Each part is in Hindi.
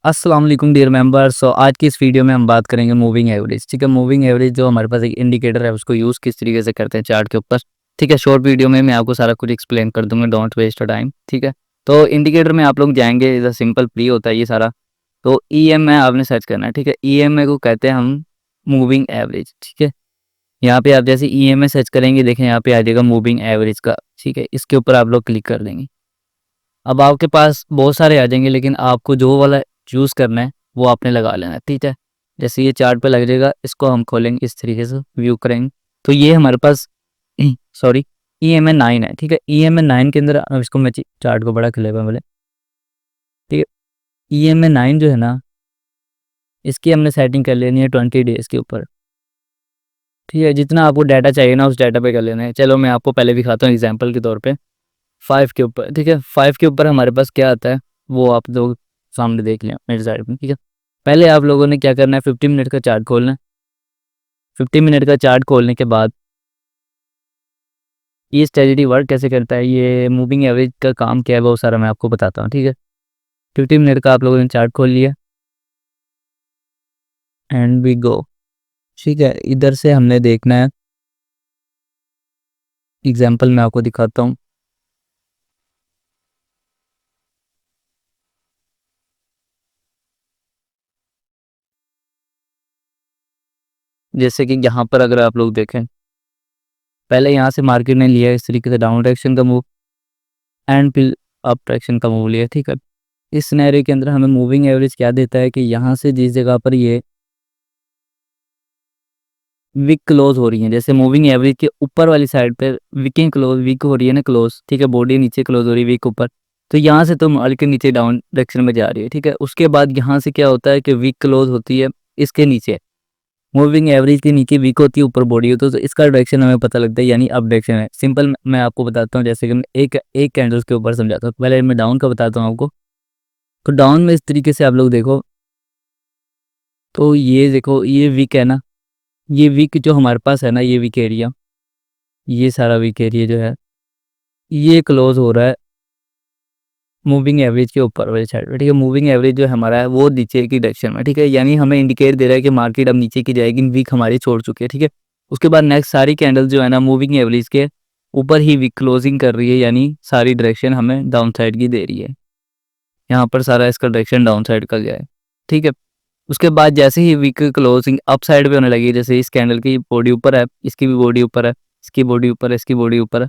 अस्सलाम वालेकुम डियर मेंबर्स। आज की इस वीडियो में हम बात करेंगे मूविंग एवरेज। ठीक है, मूविंग एवरेज जो हमारे पास एक इंडिकेटर है उसको यूज़ किस तरीके से करते हैं चार्ट के ऊपर। ठीक है, शॉर्ट वीडियो में मैं आपको सारा कुछ एक्सप्लेन कर दूंगा, डोंट वेस्ट टाइम। ठीक है, तो इंडिकेटर में आप लोग जाएंगे, इज अ सिंपल प्री होता है ये सारा। तो EMA आपने सर्च करना है। ठीक है, EMA को कहते हैं हम मूविंग एवरेज। ठीक है, यहाँ पे आप जैसे EMA सर्च करेंगे, देखें यहाँ पे आ जाएगा मूविंग एवरेज का। ठीक है, इसके ऊपर आप लोग क्लिक कर देंगे। अब आपके पास बहुत सारे आ जाएंगे, लेकिन आपको जो वाला चूज़ करना है वो आपने लगा लेना है। ठीक है, जैसे ये चार्ट पे लग जाएगा, इसको हम खोलेंगे, इस तरीके से व्यू करेंगे तो ये हमारे पास सॉरी EMA 9 है। ठीक है, EMA 9 के अंदर अब इसको मैं चार्ट को बड़ा खिलेगा बोले। ठीक है, EMA 9 जो है ना, इसकी हमने सेटिंग कर लेनी है 20 डेज़ के ऊपर। ठीक है, जितना आपको डाटा चाहिए ना उस डाटा पे कर लेना है। चलो मैं आपको पहले दिखाता हूँ एग्जाम्पल के तौर पे 5 के ऊपर। ठीक है, 5 के ऊपर हमारे पास क्या आता है वो आप लोग सामने देख लें मेरे साइड में। ठीक है, पहले आप लोगों ने क्या करना है, 50 मिनट का चार्ट खोलना है। 50 मिनट का चार्ट खोलने के बाद ये स्ट्रेटजी वर्क कैसे करता है, ये मूविंग एवरेज का काम क्या है, वो सारा मैं आपको बताता हूँ। ठीक है, 50 मिनट का आप लोगों ने चार्ट खोल लिया एंड वी गो। ठीक है, इधर से हमने देखना है, एग्जाम्पल मैं आपको दिखाता हूँ। जैसे कि यहाँ पर अगर आप लोग देखें, पहले यहाँ से मार्केट ने लिया इस तरीके से डाउन डायरेक्शन का मूव एंड फिर अप डायरेक्शन का मूव लिया। ठीक है, इस सिनेरियो के अंदर हमें मूविंग एवरेज क्या देता है कि यहाँ से जिस जगह पर ये वीक क्लोज हो रही है, जैसे मूविंग एवरेज के ऊपर वाली साइड पे वीकिंग क्लोज वीक हो रही है ना, क्लोज। ठीक है, बॉडी नीचे क्लोज हो रही है वीक ऊपर, तो यहाँ से तो मार्केट नीचे डाउन डायरेक्शन में जा रही है। ठीक है, उसके बाद यहाँ से क्या होता है कि वीक क्लोज होती है इसके नीचे, मूविंग एवरेज के नीचे वीक होती है, ऊपर बॉडी होती है, तो इसका डायरेक्शन हमें पता लगता है, यानी अप डायरेक्शन है। सिंपल मैं आपको बताता हूँ, जैसे कि मैं एक एक कैंडल्स के ऊपर समझाता हूँ। पहले मैं डाउन का बताता हूँ आपको। तो डाउन में इस तरीके से आप लोग देखो, तो ये देखो ये वीक है ना, ये वीक जो हमारे पास है ना, ये वीक एरिया, ये सारा वीक एरिया जो है ये क्लोज हो रहा है मूविंग एवरेज के ऊपर वाली साइड पे। ठीक है, मूविंग एवरेज जो हमारा है वो नीचे की डायरेक्शन में। ठीक है, यानी हमें इंडिकेट दे रहा है कि मार्केट अब नीचे की जाएगी, वीक हमारी छोड़ चुकी है। ठीक है, उसके बाद नेक्स्ट सारी कैंडल जो है ना मूविंग एवरेज के ऊपर ही वीक क्लोजिंग कर रही है, यानी सारी डायरेक्शन हमें डाउन साइड की दे रही है। यहाँ पर सारा इसका डायरेक्शन डाउन साइड का गया है। ठीक है, उसके बाद जैसे ही वीक क्लोजिंग अप साइड पे होने लगी, जैसे इस कैंडल की बॉडी ऊपर है, इसकी भी बॉडी ऊपर है, इसकी बॉडी ऊपर है, इसकी बॉडी ऊपर है,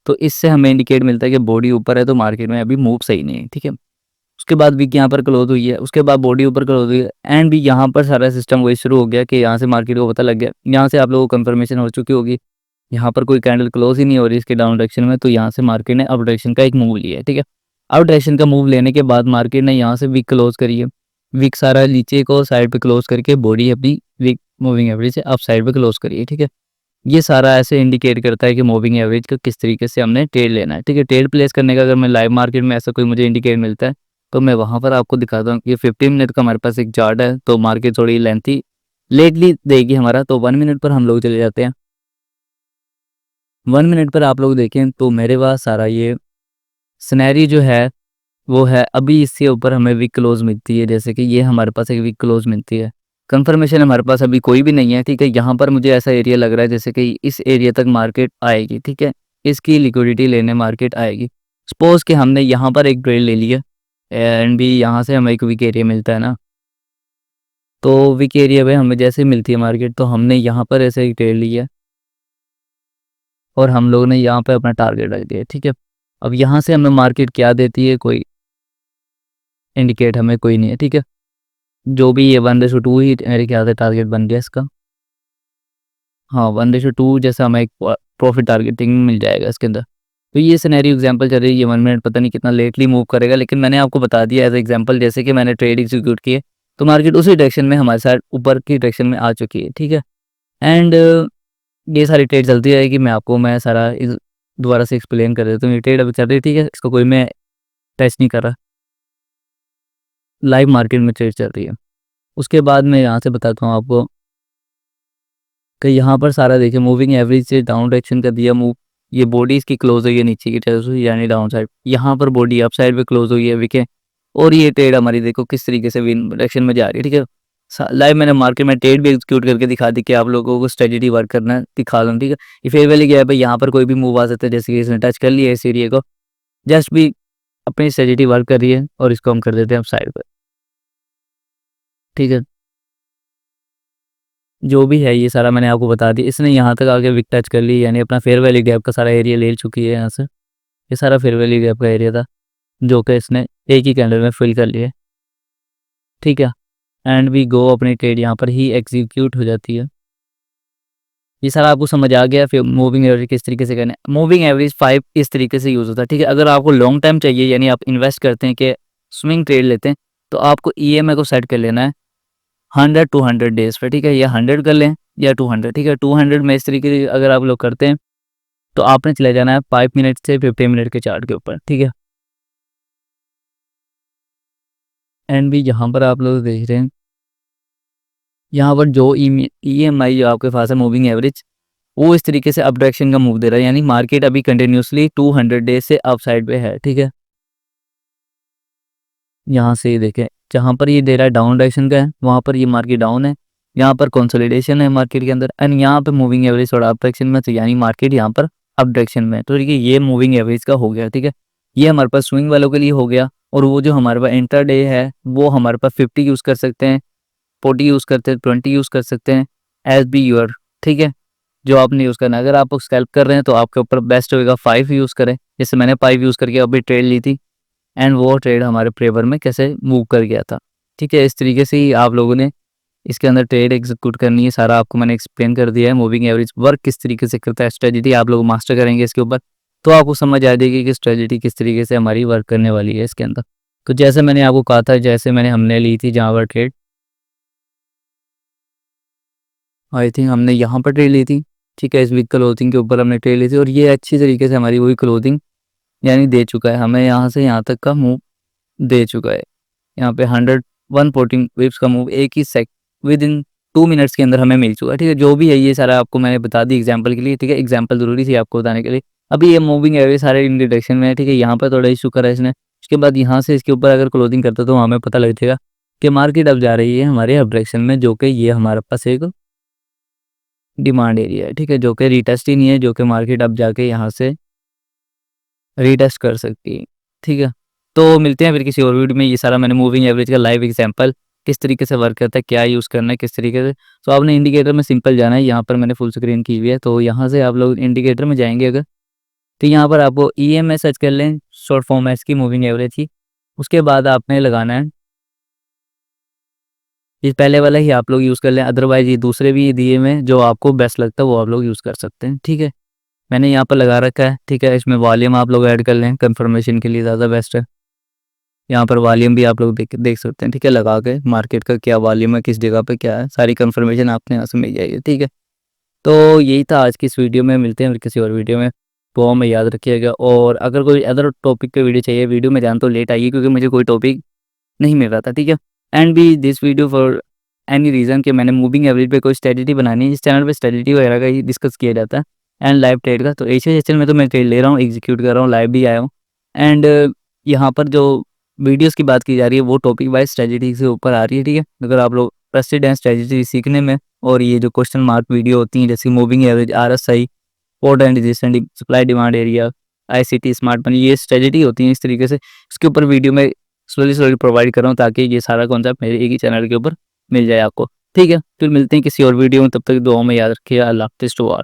तो इससे हमें इंडिकेट मिलता है कि बॉडी ऊपर है तो मार्केट में अभी मूव सही नहीं है। ठीक है, उसके बाद वीक यहाँ पर क्लोज हुई है, उसके बाद बॉडी ऊपर क्लोज हुई है एंड भी यहाँ पर सारा सिस्टम वही शुरू हो गया कि यहाँ से मार्केट को पता लग गया, यहाँ से आप लोगों को कंफर्मेशन हो चुकी होगी यहाँ पर कोई कैंडल क्लोज ही नहीं हो रही इसके डाउन डायरेक्शन में, तो यहाँ से मार्केट ने अप डायरेक्शन का एक मूव लिया है। ठीक है, अप डायरेक्शन का मूव लेने के बाद मार्केट ने यहाँ से वीक क्लोज करी है, वीक सारा नीचे को साइड पे क्लोज करके बॉडी अपनी वीक मूविंग एवरेज से अप साइड पे क्लोज करी है। ठीक है, ये सारा ऐसे इंडिकेट करता है कि मूविंग एवरेज का किस तरीके से हमने ट्रेड लेना है। ठीक है, ट्रेड प्लेस करने का अगर मैं लाइव मार्केट में ऐसा कोई मुझे इंडिकेट मिलता है तो मैं वहाँ पर आपको दिखाता हूँ कि 15 मिनट का हमारे पास एक चार्ट है, तो मार्केट थोड़ी लेंथी लेटली देगी हमारा, तो 1 मिनट पर हम लोग चले जाते हैं। 1 मिनट पर आप लोग देखें तो मेरे पास सारा ये सिनेरियो जो है वो है, अभी इससे ऊपर हमें वीक क्लोज मिलती है, जैसे कि ये हमारे पास एक वीक क्लोज मिलती है। कंफर्मेशन हमारे पास अभी कोई भी नहीं है। ठीक है, यहाँ पर मुझे ऐसा एरिया लग रहा है जैसे कि इस एरिया तक मार्केट आएगी। ठीक है, इसकी लिक्विडिटी लेने मार्केट आएगी। सपोज कि हमने यहाँ पर एक ट्रेड ले लिया एंड भी यहाँ से हमें एक वीक एरिया मिलता है ना, तो वीक एरिया में हमें जैसे मिलती है मार्केट, तो हमने यहाँ पर ऐसे एक ट्रेड लिया और हम लोग ने यहाँ पे अपना टारगेट रख दिया। ठीक है, अब यहाँ से हमें मार्केट क्या देती है, कोई इंडिकेट हमें कोई नहीं है। ठीक है, जो भी ये 1:2 ही मेरे ख्याल से टारगेट बन गया इसका। हाँ, 1:2 जैसा हमें एक प्रॉफिट टारगेटिंग मिल जाएगा इसके अंदर। तो ये सिनेरियो एग्जांपल चल रही है, ये 1 मिनट पता नहीं कितना लेटली मूव करेगा, लेकिन मैंने आपको बता दिया एज एग्जांपल, जैसे कि मैंने ट्रेड एग्जीक्यूट किए तो मार्केट उसी डायरेक्शन में हमारे साथ ऊपर की डायरेक्शन में आ चुकी है। ठीक है, एंड ये सारी ट्रेड चलती रहेगी, मैं सारा दोबारा से एक्सप्लेन कर देता हूँ। ये ट्रेड अभी चल रही है, ठीक है, इसको कोई मैं टच नहीं कर रहा, लाइव मार्केट में ट्रेड चल रही है। उसके बाद मैं यहाँ से बताता हूँ आपको कि यहाँ पर सारा देखिए मूविंग एवरेज से डाउन डायरेक्शन का दिया मूव, ये बॉडी इसकी क्लोज हुई है नीचे की तरफ से, यानी डाउन साइड। यहाँ पर बॉडी अप साइड पे क्लोज हुई है, विके और ये ट्रेड हमारी देखो किस तरीके से विन डायरेक्शन में जा रही है, ठीक है। लाइव मैंने मार्केट में ट्रेड भी एग्जीक्यूट करके दिखा दी कि आप लोगों को स्ट्रेटजी वर्क करना है, दिखा दूँ, ठीक है। ये फेयर वैल्यू गैप है, यहाँ पर कोई भी मूव आ सकता है, जैसे कि इसने टच कर लिया इस एरिया को, जस्ट भी अपनी स्ट्रेटजी वर्क कर रही है और इसको हम कर देते हैं अब साइड पर, ठीक है। जो भी है ये सारा मैंने आपको बता दिया। इसने यहाँ तक आके विक टच कर ली, यानी अपना फेयर वैल्यू गैप का सारा एरिया ले चुकी है यहाँ से। ये सारा फेयर वैल्यू गैप का एरिया था जो कि इसने एक ही कैंडल में फिल कर लिया, ठीक है। एंड वी गो, अपनी ट्रेड यहाँ पर ही एग्जीक्यूट हो जाती है। ये सारा आपको समझ आ गया। फिर मूविंग एवरेज किस तरीके से करना है। मूविंग एवरेज 5 इस तरीके से यूज़ होता है, ठीक है। अगर आपको लॉन्ग टाइम चाहिए, यानी आप इन्वेस्ट करते हैं कि स्विंग ट्रेड लेते हैं, तो आपको ईएमआई को सेट कर लेना है 100 टू 100 डेज़ पे, ठीक है। या 100 कर लें या 200, ठीक है। 200 में इस तरीके से अगर आप लोग करते हैं तो आपने चले जाना है 5 मिनट से 50 मिनट के चार्ट के ऊपर, ठीक है। एंड भी यहाँ पर आप लोग देख रहे हैं, यहाँ पर जो ईएमआई जो आपके पास है मूविंग एवरेज, वो इस तरीके से अप डायरेक्शन का मूव दे रहा है, यानी मार्केट अभी कंटिन्यूसली 200 डेज से अप साइड पे है, ठीक है। यहाँ से ये देखें, जहाँ पर ये दे रहा है डाउन डायरेक्शन का है, वहाँ पर ये मार्केट डाउन है, यहाँ पर कंसोलिडेशन है मार्केट के अंदर, एंड यहाँ पे मूविंग एवरेज थोड़ा अप डायरेक्शन में, तो यानी मार्केट यहाँ पर अप डायरेक्शन में है। तो देखिए ये मूविंग एवरेज का हो गया, ठीक है। ये हमारे पास स्विंग वालों के लिए हो गया। और वो जो हमारे पास इंटर डे है, वो हमारे पास 50 यूज़ कर सकते हैं, 40 यूज़ करते हैं, 20 यूज़ कर सकते हैं, एज बी यूर, ठीक है। जो आपने यूज़ करना है, अगर आप स्कैल्प कर रहे हैं तो आपके ऊपर बेस्ट होगा 5 यूज़ करें, जैसे मैंने 5 यूज़ करके अभी ट्रेड ली थी, एंड वो ट्रेड हमारे फेवर में कैसे मूव कर गया था, ठीक है। इस तरीके से ही आप लोगों ने इसके अंदर ट्रेड एग्जीक्यूट करनी है। सारा आपको मैंने एक्सप्लेन कर दिया है, मूविंग एवरेज वर्क किस तरीके से करता है, स्ट्रेटजी आप लोग मास्टर करेंगे इसके ऊपर, तो आपको समझ आ जाएगी कि स्ट्रेटजी किस तरीके से हमारी वर्क करने वाली है इसके अंदर। तो जैसे मैंने आपको कहा था, जैसे हमने ली थी जहाँ पर ट्रेड, आई थिंक हमने यहाँ पर ट्रेड ली थी, ठीक है। इस वीक क्लोथिंग के ऊपर हमने ट्रेड ली थी और ये अच्छी तरीके से हमारी वही क्लोथिंग यानी दे चुका है, हमें यहाँ से यहाँ तक का मूव दे चुका है। यहाँ पे 114 वेव्स का मूव एक ही विद इन 2 मिनट्स के अंदर हमें मिल चुका है, ठीक है। जो भी है ये सारा आपको मैंने बता दी एग्जांपल के लिए, ठीक है। एग्जांपल ज़रूरी थी आपको बताने के लिए। अभी ये मूविंग एवरेज सारे इन डायरेक्शन में है, ठीक है। यहाँ पर थोड़ा इशू करा है इसने, उसके बाद यहाँ से इसके ऊपर अगर क्लोजिंग करता तो हमें पता लग जाएगा कि मार्केट अब जा रही है हमारे अप डायरेक्शन में, जो कि ये हमारे पास एक डिमांड एरिया है, ठीक है। जो कि रीटेस्ट ही नहीं है, जो कि मार्केट अब जाके यहाँ से रीटेस्ट कर सकती है, ठीक है। तो मिलते हैं फिर किसी और वीडियो में। ये सारा मैंने मूविंग एवरेज का लाइव एग्जांपल किस तरीके से वर्क करता है, क्या यूज़ करना है, किस तरीके से। तो आपने इंडिकेटर में सिंपल जाना है, यहाँ पर मैंने फुल स्क्रीन की हुई है, तो यहाँ से आप लोग इंडिकेटर में जाएंगे अगर, तो यहाँ पर आपको ईएमआई सर्च कर लें, शॉर्ट फॉर्म है इसकी मूविंग एवरेज की। उसके बाद आपने लगाना है, ये पहले वाला ही आप लोग यूज़ कर लें, अदरवाइज ये दूसरे भी दिए हुए हैं, जो आपको बेस्ट लगता है वो आप लोग यूज़ कर सकते हैं, ठीक है। मैंने यहाँ पर लगा रखा है, ठीक है। इसमें वॉल्यूम आप लोग ऐड कर लें, कंफर्मेशन के लिए ज़्यादा बेस्ट है। यहाँ पर वॉल्यूम भी आप लोग देख सकते हैं, ठीक है। लगा के मार्केट का क्या वॉल्यूम है, किस जगह पे क्या है, सारी कंफर्मेशन आपने यहाँ से मिल जाएगी, ठीक है। तो यही था आज की इस वीडियो में। मिलते हैं फिर किसी और वीडियो में, वो में याद रखिएगा। और अगर कोई अदर टॉपिक पे वीडियो चाहिए, वीडियो में जान तो लेट आइए क्योंकि मुझे कोई टॉपिक नहीं मिल रहा था, ठीक है। And be this video for any reason कि मैंने मूविंग एवरेज पे कोई स्ट्रेटजी बनानी है। इस चैनल पे स्ट्रेटजी वगैरह का ही डिस्कस किया जाता है, एंड लाइव ट्रेड का। तो एशिया सेशन में तो मैं ट्रेड ले रहा हूँ, एग्जीक्यूट कर रहा हूँ, लाइव भी आया हूँ। एंड यहाँ पर जो वीडियोस की बात की जा रही है वो टॉपिक वाइज स्ट्रेटजी से ऊपर आ रही है, ठीक है। अगर आप लोग इंटरेस्टेड हैं स्ट्रेटजी सीखने में, और ये जो क्वेश्चन मार्क वीडियो होती हैं जैसे moving average, RSI, support and resistance, supply demand area, ICT, smart money, ये स्ट्रेटजी होती हैं इस तरीके से, इसके ऊपर वीडियो में स्लोली प्रोवाइड कर रहा हूँ ताकि ये सारा कॉन्सेप्ट मेरे एक ही चैनल के ऊपर मिल जाए आपको, ठीक है। फिर मिलते हैं किसी और वीडियो में, तब तक दुआओं में याद रखिए। अल्लाह हाफ़िज़ टू ऑल।